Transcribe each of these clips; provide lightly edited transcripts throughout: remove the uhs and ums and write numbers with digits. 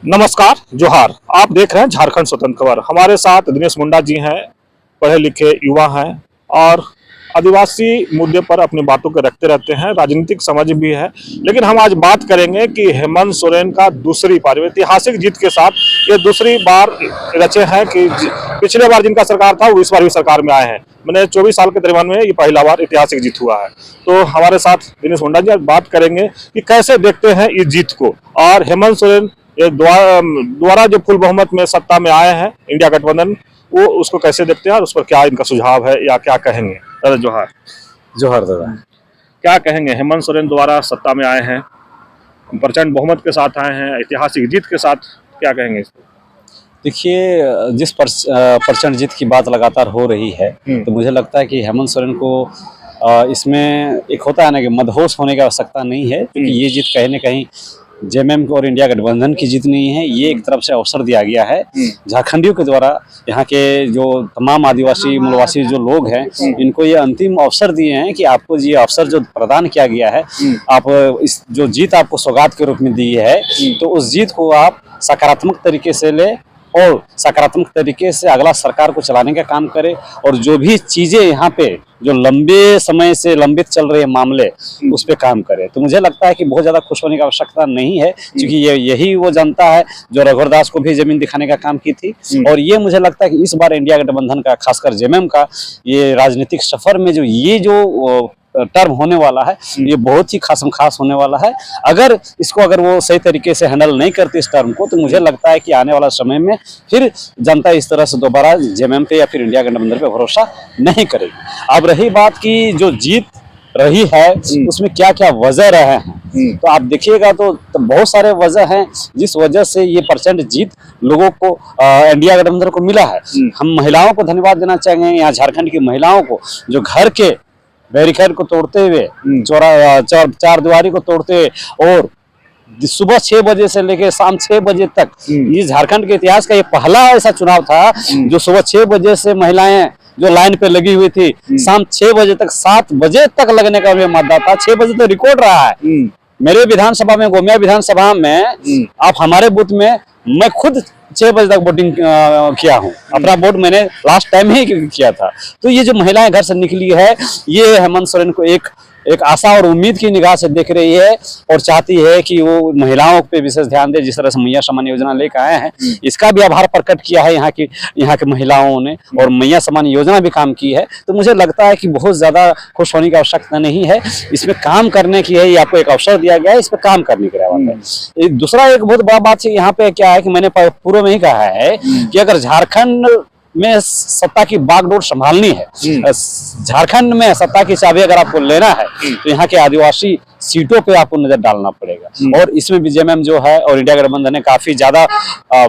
नमस्कार, जोहार। आप देख रहे हैं झारखंड स्वतंत्र खबर। हमारे साथ दिनेश मुंडा जी हैं, पढ़े लिखे युवा हैं और आदिवासी मुद्दे पर अपनी बातों को रखते रहते हैं, राजनीतिक समझ भी है। लेकिन हम आज बात करेंगे कि हेमंत सोरेन का दूसरी बार ऐतिहासिक जीत के साथ ये दूसरी बार रचे हैं कि पिछले बार जिनका सरकार था वो इस बार भी सरकार में आए हैं। मैंने 24 साल के दरमियान में ये पहला बार ऐतिहासिक जीत हुआ है। तो हमारे साथ दिनेश मुंडा जी आज बात करेंगे कि कैसे देखते हैं इस जीत को, और हेमंत सोरेन ये द्वारा जो फुल बहुमत में सत्ता में आए हैं इंडिया गठबंधन, वो उसको कैसे देखते हैं और उस पर क्या इनका सुझाव है या क्या कहेंगे। दादा जोहार। जोहार दादा। क्या कहेंगे, हेमंत सोरेन द्वारा सत्ता में आए हैं, प्रचंड बहुमत के साथ आए हैं, ऐतिहासिक जीत के साथ, क्या कहेंगे इसको? देखिए, जिस प्रचंड जीत की बात लगातार हो रही है, तो मुझे लगता है कि हेमंत सोरेन को इसमें एक होता है ना कि मदहोश होने की आवश्यकता नहीं है, क्योंकि ये जीत कहीं ना कहीं जेएमएम और इंडिया गठबंधन की जीत नहीं है। ये एक तरफ से अवसर दिया गया है झारखंडियों के द्वारा। यहाँ के जो तमाम आदिवासी मूलवासी जो लोग हैं, इनको ये अंतिम अवसर दिए हैं कि आपको ये अवसर जो प्रदान किया गया है, आप इस जो जीत आपको सौगात के रूप में दी है, तो उस जीत को आप सकारात्मक तरीके से ले और सकारात्मक तरीके से अगला सरकार को चलाने का काम करे। और जो भी चीजें यहाँ पे जो लंबे समय से लंबित चल रहे मामले, उस पे काम करे। तो मुझे लगता है कि बहुत ज्यादा खुश होने की आवश्यकता नहीं है, क्योंकि यही वो जनता है जो रघुवर दास को भी जमीन दिखाने का काम की थी। और ये मुझे लगता है कि इस बार इंडिया गठबंधन का, खासकर जेएमएम का ये राजनीतिक सफर में जो टर्म होने वाला है, ये बहुत ही खास होने वाला है। अगर वो सही तरीके से हैंडल नहीं करती इस टर्म को, तो मुझे लगता है कि आने वाला समय में फिर जनता इस तरह से दोबारा जेएमएम पे या फिर इंडिया गठबंधन पे भरोसा नहीं करेगी। अब रही बात की जो जीत रही है, उसमें क्या क्या वजह रहे हैं, तो आप देखिएगा तो बहुत सारे वजह हैं जिस वजह से ये प्रचंड जीत लोगों को इंडिया गठबंधन को मिला है। हम महिलाओं को धन्यवाद देना चाहेंगे, यहाँ झारखंड की महिलाओं को, जो घर के बैरिकेड को तोड़ते हुए, चार दीवारी को तोड़ते हुए, और सुबह 6 बजे से लेकर शाम 6 बजे तक, ये झारखंड के इतिहास का ये पहला ऐसा चुनाव था जो सुबह 6 बजे से महिलाएं जो लाइन पे लगी हुई थी, शाम 6 बजे तक, 7 बजे तक लगने का मतदाता। 6 बजे तो रिकॉर्ड रहा है। मेरे विधानसभा में, गोमिया विधानसभा में, आप हमारे बूथ में, मैं खुद 6 बजे तक वोटिंग किया हूँ। अपना वोट मैंने लास्ट टाइम ही किया था। तो ये जो महिलाएं घर से निकली है, ये हेमंत सोरेन को एक आशा और उम्मीद की निगाह से देख रही है और चाहती है कि वो महिलाओं पे विशेष ध्यान दे। जिस तरह से मैया सम्मान योजना लेकर आए हैं, इसका भी आभार प्रकट किया है यहाँ की महिलाओं ने, और मैया सम्मान योजना भी काम की है। तो मुझे लगता है कि बहुत ज्यादा खुश होने की आवश्यकता नहीं है, इसमें काम करने की है। ये आपको एक अवसर दिया गया है, इस पर काम करने की बात है। दूसरा एक बहुत बड़ा बात यहाँ पे क्या है कि मैंने पूर्व में ही कहा है कि अगर झारखंड में सत्ता की बागडोर संभालनी है, झारखंड में सत्ता की चाबी अगर आपको लेना है, तो यहाँ के आदिवासी सीटों पे आपको नजर डालना पड़ेगा। और इसमें भी जेएमएम जो है और इंडिया गठबंधन ने काफी ज्यादा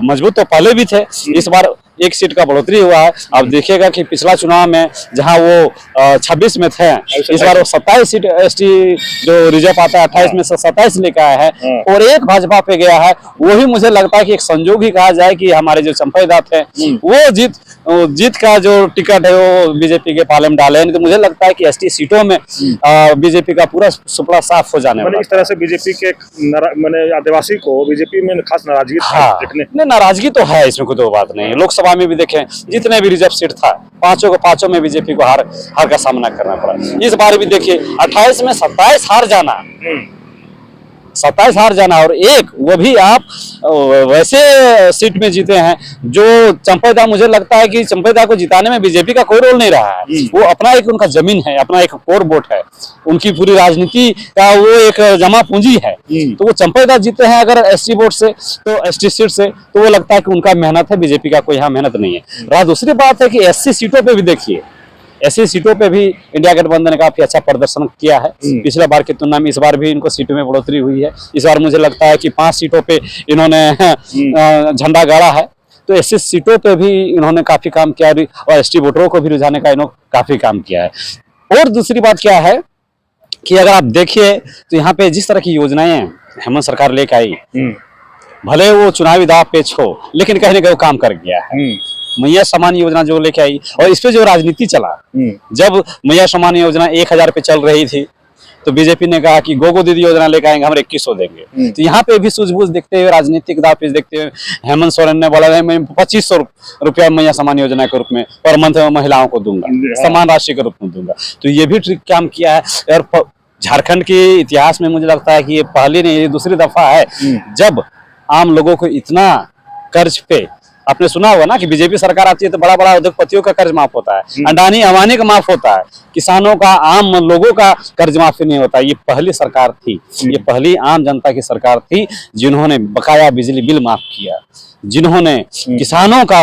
मजबूत तो पहले भी थे, इस बार 1 सीट का बढ़ोतरी हुआ है। आप देखिएगा कि पिछला चुनाव में जहां वो 26 में थे, इस बार वो 27 सीट एसटी जो रिजर्व आता है, 28 में से 27 लेकर आया है और 1 भाजपा पे गया है। वही मुझे लगता है कि एक संजोग ही कहा जाए कि हमारे जो चंपैदा थे, वो जीत का जो टिकट है वो बीजेपी के पाले में डाले। तो मुझे लगता है कि एसटी सीटों में बीजेपी का पूरा सुपड़ा साफ हो जाने वाला। इस तरह से बीजेपी के आदिवासी को बीजेपी में खास नाराजगी, नहीं नाराजगी तो है, इसमें कोई तो बात नहीं है। लोकसभा में भी देखें, जितने भी रिजर्व सीट था, पांचों में बीजेपी को हार का सामना करना पड़ा। इस बार भी देखिए 28 में 27 हार जाना, 27 हार जाना, और वो भी आप वैसे सीट में जीते हैं जो चंपैदा, मुझे लगता है कि चंपैदा को जिताने में बीजेपी का कोई रोल नहीं रहा है। वो अपना एक उनका जमीन है, अपना एक कोर वोट है, उनकी पूरी राजनीति का वो एक जमा पूंजी है। तो वो चंपैदा जीते हैं अगर एसटी वोट से, तो एसटी सीट से, तो वो लगता है कि उनका मेहनत है, बीजेपी का कोई यहाँ मेहनत नहीं है। रहा दूसरी बात है कि एससी सीटों पे भी देखिए, ऐसी सीटों पे भी इंडिया गठबंधन ने काफी अच्छा प्रदर्शन किया है पिछले बार की तुलना में। इस बार भी इनको सीटों में बढ़ोतरी हुई है। इस बार मुझे लगता है कि 5 सीटों पे इन्होंने झंडा गाड़ा है। तो ऐसी सीटों पे भी इन्होंने काफी काम किया और एसटी वोटरों को भी रुझाने का इन्होंने काफी काम किया है। और दूसरी बात क्या है कि अगर आप देखिए तो यहाँ पे जिस तरह की योजनाएं हेमंत सरकार लेकर आई, भले वो चुनावी दाव पेच हो, लेकिन कहीं ना कहीं काम कर गया है। मैया सम्मान योजना जो लेके आई, और इस पे जो राजनीति चला, जब मैया सम्मान योजना 1000 पे चल रही थी, तो बीजेपी ने कहा कि गोगो दीदी योजना लेकर आएंगे, हम 2100 देंगे। तो यहाँ पे भी सूझबूझ देखते हुए, राजनीतिक दांवपेच देखते हुए हेमंत सोरेन ने बोला है मैं 2500 रुपया मैया सम्मान योजना के रूप में पर मंथ महिलाओं को दूंगा, समान राशि के रूप में दूंगा। तो ये भी ट्रिक काम किया है। और झारखंड के इतिहास में मुझे लगता है कि ये पहली नहीं, ये दूसरी दफा है जब आम लोगों को इतना कर्ज पे, आपने सुना होगा ना कि बीजेपी सरकार आती है तो बड़ा बड़ा उद्योगपतियों का कर्ज माफ होता है, अडानी अवानी का माफ होता है, किसानों का, आम लोगों का कर्ज माफी नहीं होता। ये पहली सरकार थी, ये पहली आम जनता की सरकार थी जिन्होंने बकाया बिजली बिल माफ किया, जिन्होंने किसानों का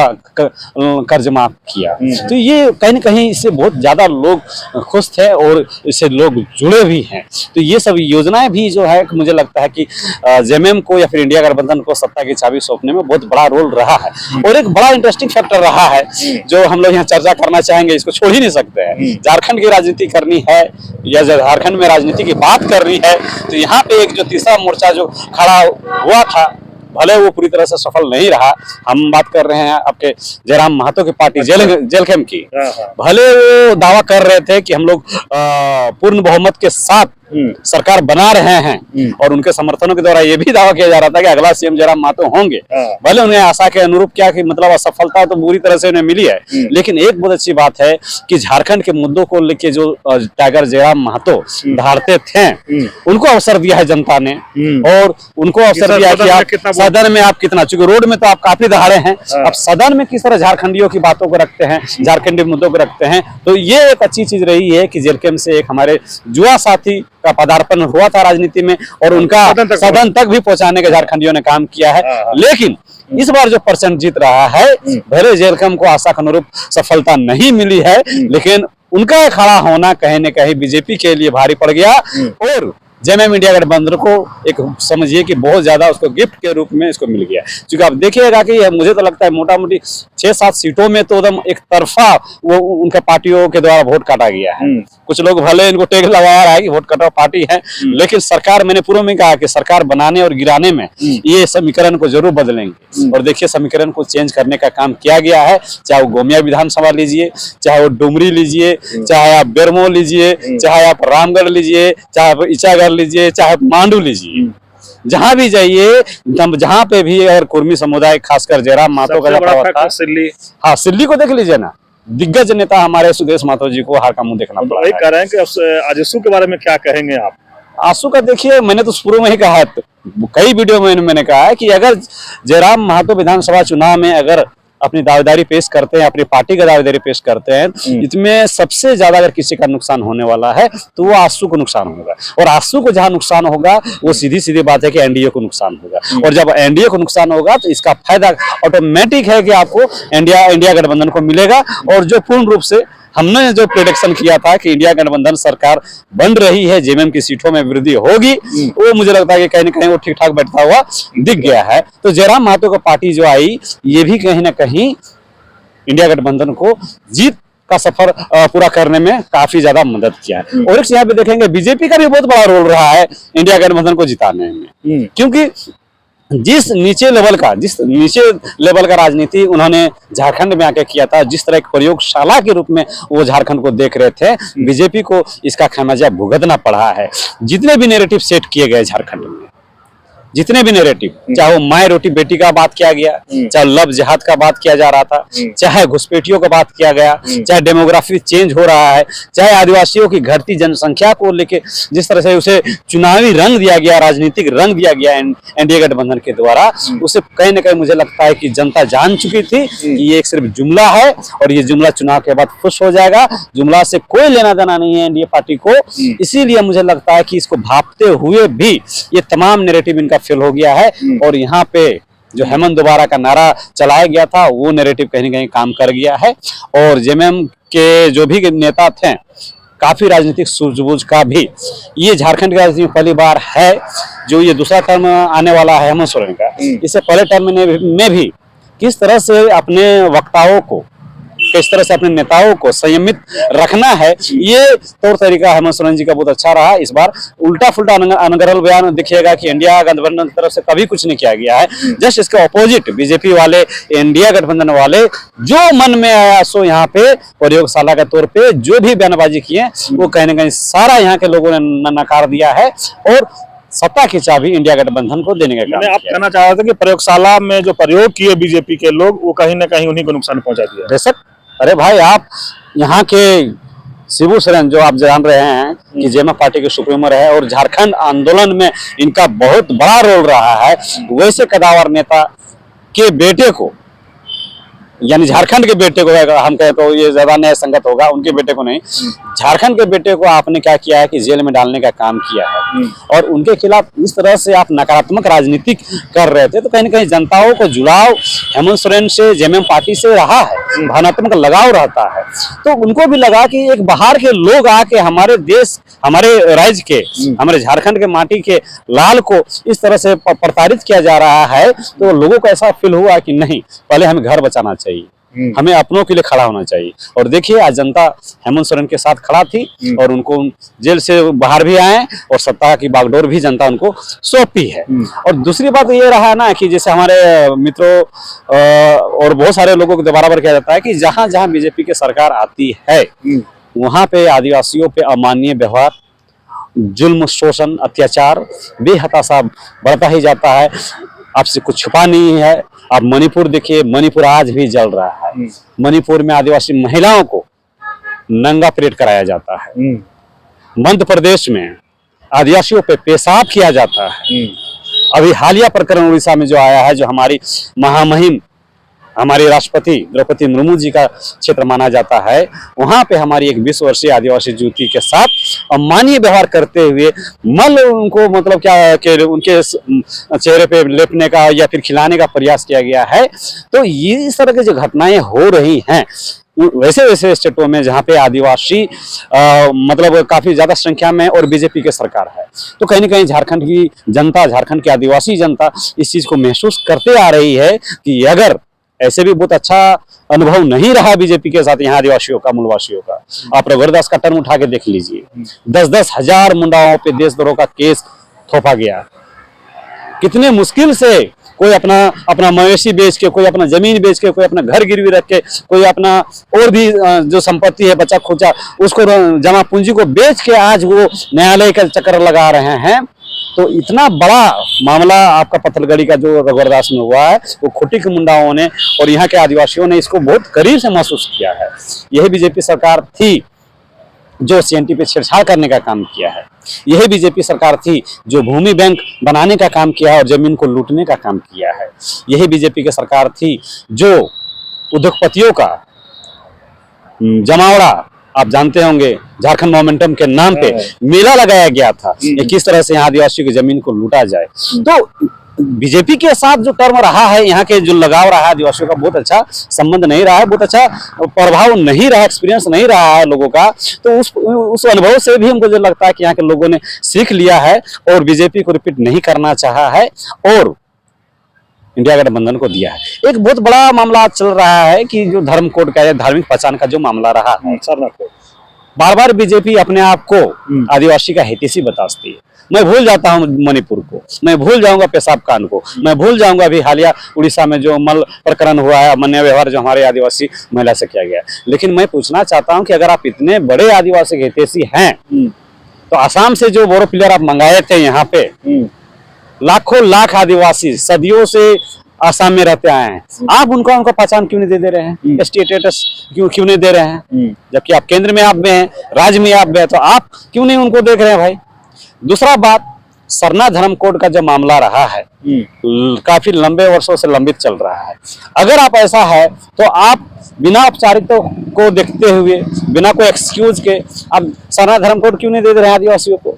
कर्ज माफ किया। तो ये कहीं न कहीं इससे बहुत ज्यादा लोग खुश थे और इससे लोग जुड़े भी हैं। तो ये सब योजनाएं भी जो है मुझे लगता है कि जेएमएम को या फिर इंडिया गठबंधन को सत्ता की चाबी सौंपने में बहुत बड़ा रोल रहा है। और एक बड़ा इंटरेस्टिंग फैक्टर रहा है जो हम लोग यहाँ चर्चा करना चाहेंगे, इसको छोड़ ही नहीं सकते हैं। झारखंड की राजनीति करनी है या झारखंड में राजनीति की बात करनी है तो यहाँ पे एक जो तीसरा मोर्चा जो खड़ा हुआ था, भले वो पूरी तरह से सफल नहीं रहा। हम बात कर रहे हैं आपके जयराम महतो की पार्टी जेलखेम की। भले वो दावा कर रहे थे कि हम लोग पूर्ण बहुमत के साथ सरकार बना रहे हैं और उनके समर्थनों के द्वारा ये भी दावा किया जा रहा था कि अगला सीएम जयराम महतो होंगे। भले उन्हें आशा के अनुरूप क्या कि मतलब असफलता तो बुरी तरह से उन्हें मिली है, लेकिन एक बहुत अच्छी बात है कि झारखंड के मुद्दों को लेके जो टाइगर जयराम महतो धारते थे उनको अवसर दिया है जनता ने, और उनको अवसर दिया कि आप सदन में आप कितना, चूंकि रोड में तो आप काफी दहाड़े हैं, अब सदन में किस तरह झारखंडियों की बातों को रखते हैं, झारखंडी मुद्दों को रखते हैं। तो ये एक अच्छी चीज रही है कि जेलखेम से एक हमारे युवा साथी का पदार्पण हुआ था राजनीति में और उनका सदन तक भी पहुंचाने का झारखंडियों ने काम किया है। लेकिन इस बार जो परसेंट जीत रहा है, भले जेलखेम को आशा के अनुरूप सफलता नहीं मिली है, लेकिन उनका खड़ा होना कहीं न कहीं बीजेपी के लिए भारी पड़ गया और जेएमएम इंडिया गठबंधन को एक समझिए कि बहुत ज्यादा उसको गिफ्ट के रूप में इसको मिल गया। क्योंकि आप देखिएगा कि मुझे तो लगता है मोटा मोटी 6-7 सीटों में तो एकदम एक तरफा वो उनके पार्टियों के द्वारा वोट काटा गया है। कुछ लोग भले इनको टेग लगा रहा है कि वोट कटाओ पार्टी है, लेकिन सरकार, मैंने पूर्व में कहा कि सरकार बनाने और गिराने में ये समीकरण को जरूर बदलेंगे। और देखिए समीकरण को चेंज करने का काम किया गया है, चाहे वो गोमिया विधानसभा लीजिए, चाहे वो डुमरी लीजिए, चाहे आप बेरमो लीजिए, चाहे आप रामगढ़ लीजिए, चाहे आप इचागढ़ लीजिए, चाहे मांडू लीजिए, जहां भी जाइए, जहां पे भी अगर कुर्मी समुदाय खासकर जयराम महतो का सिल्ली, हाँ सिल्ली को देख लीजिए ना, दिग्गज नेता हमारे सुदेश महतो जी को हार का मुंह देखना पड़ा। कह रहे हैं कि आजसू के बारे में क्या कहेंगे आप? आंसू का देखिए, मैंने तो शुरू में ही कहा है, कई वीडियो में मैंने कहा है कि अगर जयराम महतो विधानसभा चुनाव में अगर अपनी दावेदारी पेश करते हैं, अपनी पार्टी का दावेदारी पेश करते हैं, इसमें सबसे ज्यादा अगर किसी का नुकसान होने वाला है तो वो आंसू को नुकसान होगा। और आंसू को जहां नुकसान होगा वो सीधी सीधी बात है कि एनडीए को नुकसान होगा। और जब एनडीए को नुकसान होगा तो इसका फायदा ऑटोमेटिक है कि आपको इंडिया गठबंधन को मिलेगा। और जो पूर्ण रूप से हमने जो प्रेडिक्शन किया था कि इंडिया गठबंधन सरकार बन रही है, जेएमएम की सीटों में वृद्धि होगी, वो मुझे लगता है कि कहीं न कहीं वो ठीक ठाक बैठता हुआ दिख गया है। तो जयराम महतो का पार्टी जो आई, ये भी कहीं न कहीं इंडिया गठबंधन को जीत का सफर पूरा करने में काफी ज्यादा मदद किया है। और एक यहाँ पे देखेंगे बीजेपी का भी बहुत बड़ा रोल रहा है इंडिया गठबंधन को जिताने में, क्योंकि जिस नीचे लेवल का राजनीति उन्होंने झारखंड में आके किया था, जिस तरह की प्रयोगशाला के रूप में वो झारखंड को देख रहे थे, बीजेपी को इसका खामियाजा भुगतना पड़ा है। जितने भी नैरेटिव सेट किए गए झारखंड में, जितने भी नैरेटिव, चाहे वो माय रोटी बेटी का बात किया गया, चाहे लव जिहाद का बात किया जा रहा था, चाहे घुसपैठियों का बात किया गया, चाहे डेमोग्राफी चेंज हो रहा है, चाहे आदिवासियों की घटती जनसंख्या को लेके जिस तरह से उसे चुनावी रंग दिया गया, राजनीतिक रंग दिया गया एनडीए गठबंधन के द्वारा, उसे कहीं न कहीं मुझे लगता है कि जनता जान चुकी थी कि ये एक सिर्फ जुमला है और ये जुमला चुनाव के बाद खुश हो जाएगा। जुमला से कोई लेना देना नहीं है एनडीए पार्टी को। इसीलिए मुझे लगता है कि इसको भांपते हुए भी ये तमाम नैरेटिव इनका फेल हो गया है। और यहाँ पे जो हेमंत दोबारा का नारा चलाया गया था, वो नैरेटिव कहीं न कहीं काम कर गया है। और जेएमएम के जो भी नेता थे, काफी राजनीतिक सूझबूझ का भी, ये झारखंड की राजनीति में पहली बार है जो ये दूसरा टर्म आने वाला है हेमंत सोरेन का। इससे पहले टर्म में भी किस तरह से अपने वक्ताओं को किस तरह से अपने नेताओं को संयमित रखना है, ये तौर तरीका हेमंत सोरेन जी का बहुत अच्छा रहा। इस बार उल्टा फुल्टा अनगढ़ बयान दिखेगा कि इंडिया गठबंधन की तरफ से कभी कुछ नहीं किया गया है। जस्ट इसके ऑपोजिट बीजेपी वाले, इंडिया गठबंधन वाले जो मन में आया सो यहाँ पे प्रयोगशाला के तौर पे जो भी बयानबाजी किए वो कहीं ना कहीं सारा यहाँ के लोगों ने नकार दिया है और सत्ता की चाबी इंडिया गठबंधन को देने का काम आप किया। कहना चाह रहे थे कि प्रयोगशाला में जो प्रयोग किए बीजेपी के लोग वो कहीं ना कहीं उन्हीं को नुकसान पहुंचा दिया। बेशक, अरे भाई आप यहाँ के शिबू सोरेन जो आप जान रहे हैं कि जेएमएम पार्टी के सुप्रीमो है और झारखंड आंदोलन में इनका बहुत बड़ा रोल रहा है, वैसे कदावर नेता के बेटे को, यानी झारखंड के बेटे को, अगर हम कहें तो ये ज्यादा न्याय संगत होगा, उनके बेटे को नहीं, झारखंड के बेटे को आपने क्या किया है कि जेल में डालने का काम किया है और उनके खिलाफ इस तरह से आप नकारात्मक राजनीति कर रहे थे, तो कहीं ना कहीं जनताओं को जुड़ाव हेमंत सोरेन से, जेएमएम पार्टी से रहा है, भावनात्मक लगाव रहता है। तो उनको भी लगा कि एक बाहर के लोग आके हमारे देश, हमारे राज्य के, हमारे झारखंड के माटी के लाल को इस तरह से प्रताड़ित किया जा रहा है, तो लोगों को ऐसा फील हुआ कि नहीं, पहले हमें घर बचाना चाहिए, हमें अपनों के लिए खड़ा होना चाहिए। और देखिए आज जनता हेमंत सोरेन के साथ खड़ा थी और उनको जेल से बाहर भी आए और सत्ता की बागडोर भी जनता उनको सौंपी है। और दूसरी बात ये रहा ना कि जैसे हमारे मित्रों और बहुत सारे लोगों को बराबर किया जाता है कि जहां जहां बीजेपी की सरकार आती है वहां पे आदिवासियों पे अमानवीय व्यवहार, जुल्म, शोषण, अत्याचार बेहताशा बढ़ता ही जाता है। आपसे कुछ छुपा नहीं है। आप मणिपुर देखिए, मणिपुर आज भी जल रहा है। मणिपुर में आदिवासी महिलाओं को नंगा परेड कराया जाता है। मध्य प्रदेश में आदिवासियों पे पेशाब किया जाता है। अभी हालिया प्रकरण उड़ीसा में जो आया है, जो हमारी महामहिम हमारी राष्ट्रपति द्रौपदी मुर्मू जी का क्षेत्र माना जाता है, वहां पे हमारी एक 20 वर्षीय आदिवासी युवती के साथ अमानवीय व्यवहार करते हुए मल उनको मतलब क्या कि उनके चेहरे पे लेपने का या फिर खिलाने का प्रयास किया गया है। तो ये इस तरह की जो घटनाएं हो रही हैं वैसे वैसे स्टेटों में जहाँ पे आदिवासी मतलब काफी ज्यादा संख्या में और बीजेपी की सरकार है, तो कहीं ना कहीं झारखंड की जनता, झारखंड की आदिवासी जनता इस चीज को महसूस करते आ रही है कि अगर ऐसे भी बहुत अच्छा अनुभव नहीं रहा बीजेपी के साथ यहाँ आदिवासियों का, मूलवासियों का, आप रघुवरदास का टर्म उठा के देख लीजिए, 10-10 हजार मुंडाओं पे देशद्रोह का केस थोपा गया। कितने मुश्किल से कोई अपना मवेशी बेच के, कोई अपना जमीन बेच के, कोई अपना घर गिरवी रख के, कोई अपना और भी जो संपत्ति है बचा खोचा उसको जमा पूंजी को बेच के आज वो न्यायालय का चक्कर लगा रहे हैं। तो इतना बड़ा मामला आपका पत्थलगड़ी का जो रघुवरदास में हुआ है, वो खुटी के मुंडाओं ने और यहाँ के आदिवासियों ने इसको बहुत करीब से महसूस किया है। यही बीजेपी सरकार थी जो सीएनटी पे छेड़छाड़ करने का काम किया है। यही बीजेपी सरकार थी जो भूमि बैंक बनाने का काम किया है और जमीन को लूटने का काम किया है। यही बीजेपी की सरकार थी जो उद्योगपतियों का जमावड़ा, आप जानते होंगे, झारखंड मोमेंटम के नाम पे मेला लगाया गया था, किस तरह से यहाँ आदिवासियों की जमीन को लूटा जाए। तो बीजेपी के साथ जो टर्म रहा है, यहाँ के जो लगाव रहा है आदिवासियों का, बहुत अच्छा संबंध नहीं रहा है, बहुत अच्छा प्रभाव नहीं रहा, एक्सपीरियंस नहीं रहा है लोगों का। तो उस अनुभव से भी हमको जो लगता है कि यहाँ के लोगों ने सीख लिया है और बीजेपी को रिपीट नहीं करना चाहा है और इंडिया गठबंधन को दिया है। एक बहुत बड़ा मामला चल रहा है कि जो धर्म कोड का, धार्मिक पहचान का जो मामला रहा है, बार बार बीजेपी अपने आप को आदिवासी का हितैषी बताती है। मैं भूल जाता हूँ मणिपुर को, मैं भूल जाऊंगा पेशाब कांड को, मैं भूल जाऊंगा अभी हालिया उड़ीसा में जो मल प्रकरण हुआ है, अमान्य व्यवहार जो हमारे आदिवासी महिला से किया गया। लेकिन मैं पूछना चाहता हूँ कि अगर आप इतने बड़े आदिवासी के हितैषी हैं तो आसाम से जो बोरो प्लेयर आप मंगाए थे यहाँ पे, लाखों लाख आदिवासी सदियों से आसाम में रहते आए हैं, आप उनको पहचान क्यों नहीं दे रहे हैं? एसटी स्टेटस क्यों नहीं दे रहे हैं? जबकि आप केंद्र में आप में हैं, राज्य में आप में हैं, तो आप क्यों नहीं उनको देख रहे हैं भाई? दूसरा बात, सरना धर्म कोड का जो मामला रहा है काफी लंबे वर्षों से लंबित चल रहा है। अगर आप ऐसा है तो आप बिना औपचारिकता को देखते हुए, बिना कोई एक्सक्यूज के आप सरना धर्म कोड क्यों नहीं दे रहे हैं आदिवासियों को?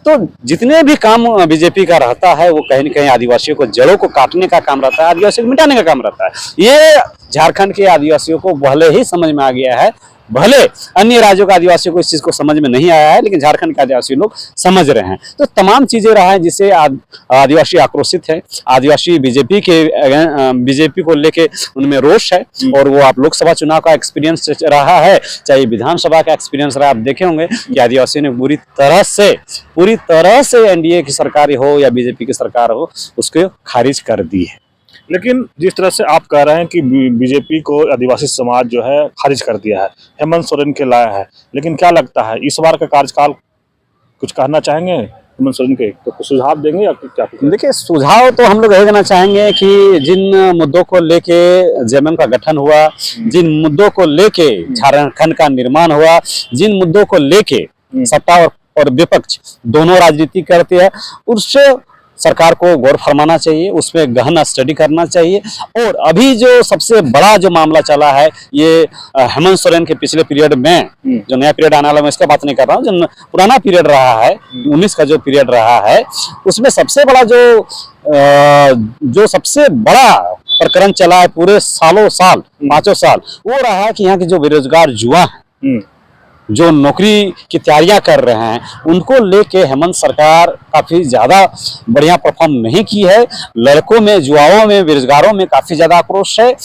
तो जितने भी काम बीजेपी का रहता है वो कहीं न कहीं आदिवासियों को जड़ों को काटने का काम रहता है, आदिवासियों को मिटाने का काम रहता है। ये झारखंड के आदिवासियों को पहले ही समझ में आ गया है। भले अन्य राज्यों के आदिवासियों को इस चीज को समझ में नहीं आया है, लेकिन झारखंड के आदिवासी लोग समझ रहे हैं। तो तमाम चीजें रहा है जिससे आदिवासी आक्रोशित है, आदिवासी बीजेपी को लेके उनमें रोष है। और वो आप लोकसभा चुनाव का एक्सपीरियंस रहा है, चाहे विधानसभा का एक्सपीरियंस रहा, आप देखे होंगे कि आदिवासियों ने पूरी तरह से एनडीए की सरकार हो या बीजेपी की सरकार हो उसको खारिज कर दी है। लेकिन जिस तरह से आप कह रहे हैं कि बीजेपी को आदिवासी समाज जो है खारिज कर दिया है, हेमंत सोरेन के लाया है, लेकिन क्या लगता है इस बार का कार्यकाल कुछ कहना चाहेंगे हेमंत सोरेन के, तो कुछ सुझाव देंगे या क्या? देखिए, सुझाव तो हम लोग यही देना चाहेंगे कि जिन मुद्दों को लेके जेएमएम का गठन हुआ, जिन मुद्दों को लेके झारखंड का निर्माण हुआ, जिन मुद्दों को लेके सत्ता और विपक्ष दोनों राजनीति करते हैं, उससे सरकार को गौर फरमाना चाहिए, उसमें गहन स्टडी करना चाहिए। और अभी जो सबसे बड़ा जो मामला चला है, ये हेमंत सोरेन के पिछले पीरियड में, जो नया पीरियड आने वाला, मैं इसका बात नहीं कर रहा हूँ, जो पुराना पीरियड रहा है 19 का जो पीरियड रहा है, उसमें सबसे बड़ा जो सबसे बड़ा प्रकरण चला है पूरे सालों साल 5 साल, वो रहा है कि यहाँ के जो बेरोजगार युवा हैं, जो नौकरी की तैयारियां कर रहे हैं, उनको लेके हेमंत सरकार काफी ज्यादा बढ़िया परफॉर्म नहीं की है। लड़कों में, युवाओं में, बेरोजगारों में काफी ज्यादा आक्रोश है।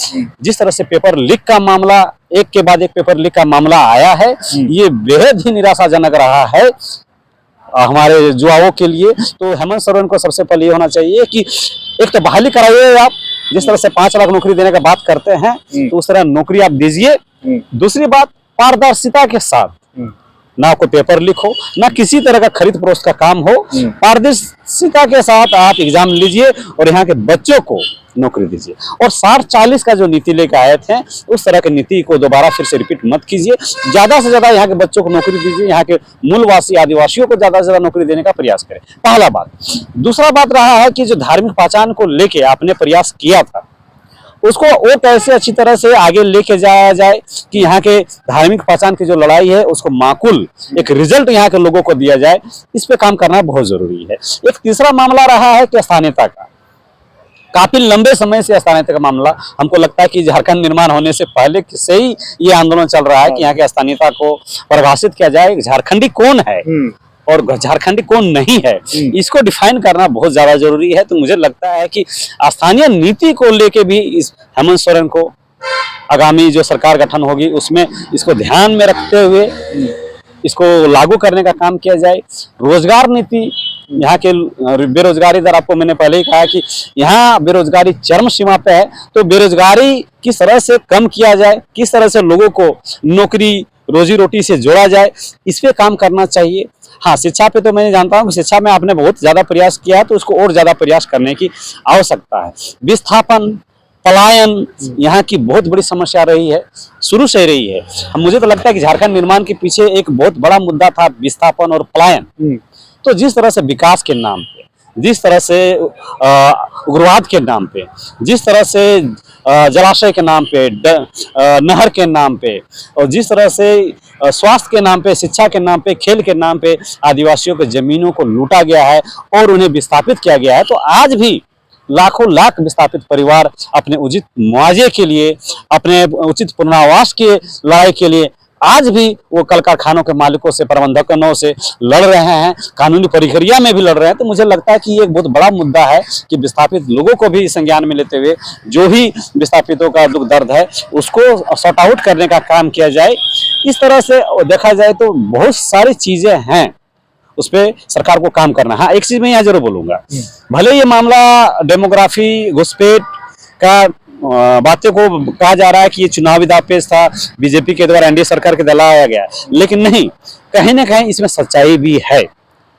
जिस तरह से पेपर लीक का मामला, एक के बाद एक पेपर लीक का मामला आया है, ये बेहद ही निराशाजनक रहा है हमारे युवाओं के लिए। तो हेमंत सोरेन को सबसे पहले ये होना चाहिए कि एक तो बहाली कराइए आप, जिस तरह से 5 लाख नौकरी देने का बात करते हैं, तो उस तरह नौकरी आप दीजिए। दूसरी बात, पारदर्शिता के साथ, ना कोई पेपर लीक हो, ना किसी तरह का खरीद फरोख्त का काम हो, पारदर्शिता के साथ आप एग्जाम लीजिए और यहाँ के बच्चों को नौकरी दीजिए। और 60-40 का जो नीति लेकर आए थे, उस तरह की नीति को दोबारा फिर से रिपीट मत कीजिए। ज्यादा से ज्यादा यहाँ के बच्चों को नौकरी दीजिए, यहाँ के मूलवासी आदिवासियों को ज्यादा से ज्यादा नौकरी देने का प्रयास करें, पहला बात। दूसरा बात रहा है कि जो धार्मिक पहचान को लेके आपने प्रयास किया था, उसको वो कैसे अच्छी तरह से आगे लेके जाया जाए कि यहाँ के धार्मिक पहचान की जो लड़ाई है उसको माकूल एक रिजल्ट यहाँ के लोगों को दिया जाए, इस पे काम करना बहुत जरूरी है। एक तीसरा मामला रहा है कि स्थानीयता का, काफी लंबे समय से स्थानीयता का मामला, हमको लगता है कि झारखंड निर्माण होने से पहले से ही ये आंदोलन चल रहा है कि यहाँ के स्थानीयता को परिभाषित किया जाए, झारखंडी कौन है और झारखंडी कौन नहीं है, इसको डिफाइन करना बहुत ज्यादा जरूरी है। तो मुझे लगता है कि स्थानीय नीति को लेके भी इस हेमंत सोरेन को आगामी जो सरकार गठन होगी उसमें इसको ध्यान में रखते हुए इसको लागू करने का काम किया जाए। रोजगार नीति, यहाँ के बेरोजगारी दर, आपको मैंने पहले ही कहा कि यहाँ बेरोजगारी चरम सीमा पे है, तो बेरोजगारी किस तरह से कम किया जाए, किस तरह से लोगों को नौकरी रोजी रोटी से जोड़ा जाए, इस पे काम करना चाहिए। हाँ, शिक्षा पे तो मैं जानता हूँ कि शिक्षा में आपने बहुत ज्यादा प्रयास किया है, तो उसको और ज्यादा प्रयास करने की आवश्यकता है। विस्थापन, पलायन यहाँ की बहुत बड़ी समस्या रही है, शुरू से रही है। मुझे तो लगता है कि झारखंड निर्माण के पीछे एक बहुत बड़ा मुद्दा था विस्थापन और पलायन। तो जिस तरह से विकास के नाम पे, जिस तरह से उग्रवाद के नाम पे, जिस तरह से जलाशय के नाम पे, नहर के नाम पे, और जिस तरह से स्वास्थ्य के नाम पे, शिक्षा के नाम पे, खेल के नाम पे आदिवासियों के जमीनों को लूटा गया है और उन्हें विस्थापित किया गया है, तो आज भी लाखों लाख विस्थापित परिवार अपने उचित मुआवजे के लिए, अपने उचित पुनर्वास के लड़ाई के लिए आज भी वो कल कारखानों के मालिकों से, प्रबंधकों से लड़ रहे हैं, कानूनी प्रक्रिया में भी लड़ रहे हैं। तो मुझे लगता है कि ये एक बहुत बड़ा मुद्दा है कि विस्थापित लोगों को भी संज्ञान में लेते हुए जो भी विस्थापितों का दुख दर्द है उसको सॉर्ट आउट करने का काम किया जाए। इस तरह से देखा जाए तो बहुत सारी चीजें हैं, उस पर सरकार को काम करना। हाँ, एक चीज मैं यहाँ जरूर बोलूंगा, भले ये मामला डेमोग्राफी, घुसपैठ का बातें को कहा जा रहा है कि ये चुनावी दावपेच था, बीजेपी के द्वारा एनडीए सरकार के दलाया गया, लेकिन नहीं, कहीं ना कहीं इसमें सच्चाई भी है।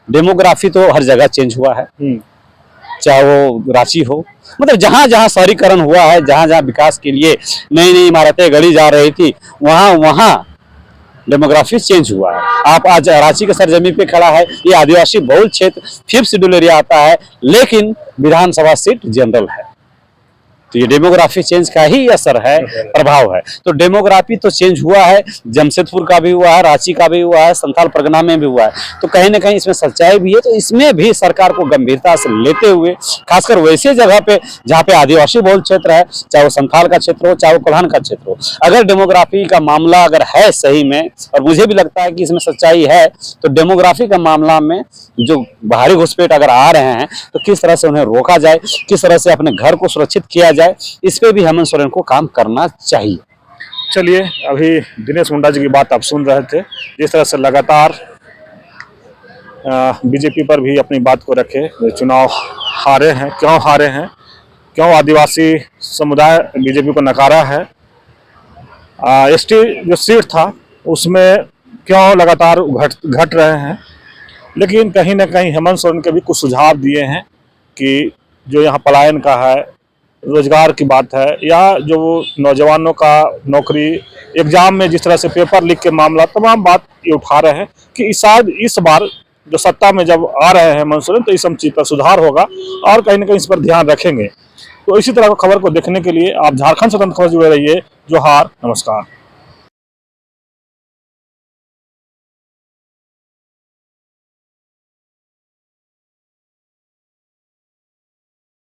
डेमोग्राफी तो हर जगह चेंज हुआ है, चाहे वो रांची हो, मतलब जहां जहां शहरीकरण हुआ है, जहां जहां विकास के लिए नई नई इमारतें गढ़ी जा रही थी, वहां वहां डेमोग्राफी चेंज हुआ है। आप आज रांची के सरजमी पे खड़ा है, ये आदिवासी बहुल क्षेत्र 5th शेड्यूल एरिया आता है, लेकिन विधानसभा सीट जनरल है। तो ये डेमोग्राफी चेंज का ही असर है, प्रभाव है। तो डेमोग्राफी तो चेंज हुआ है, जमशेदपुर का भी हुआ है, रांची का भी हुआ है, संथाल परगना में भी हुआ है। तो कहीं ना कहीं इसमें सच्चाई भी है। तो इसमें भी सरकार को गंभीरता से लेते हुए, खासकर वैसे जगह पे जहाँ पे आदिवासी बहुल क्षेत्र है, चाहे वो संथाल का क्षेत्र हो, चाहे वो कोल्हान का क्षेत्र हो, अगर डेमोग्राफी का मामला अगर है सही में, और मुझे भी लगता है कि इसमें सच्चाई है, तो डेमोग्राफी का मामला में जो बाहरी घुसपैठ अगर आ रहे हैं तो किस तरह से उन्हें रोका जाए, किस तरह से अपने घर को सुरक्षित किया जाए, इस पे भी हेमंत सोरेन को काम करना चाहिए। चलिए, अभी दिनेश मुंडा जी की बात आप सुन रहे थे, जिस तरह से लगातार बीजेपी पर भी अपनी बात को रखे, चुनाव हारे हैं, क्यों हारे हैं, क्यों आदिवासी समुदाय बीजेपी को नकारा है, एसटी जो सीट था उसमें क्यों लगातार घट रहे हैं। लेकिन कहीं ना कहीं हेमंत सोरेन के भी कुछ सुझाव दिए हैं कि जो यहाँ पलायन का है, रोजगार की बात है, या जो नौजवानों का नौकरी एग्जाम में जिस तरह से पेपर लीक के मामला, तमाम बात ये उठा रहे हैं कि शायद इस बार जो सत्ता में जब आ रहे हैं हेमंत सोरेन, तो इस सब चीज पर सुधार होगा और कहीं ना कहीं इस पर ध्यान रखेंगे। तो इसी तरह की खबर को देखने के लिए आप झारखंड स्वतंत्र खबर जुड़े रहिए। जोहार, नमस्कार।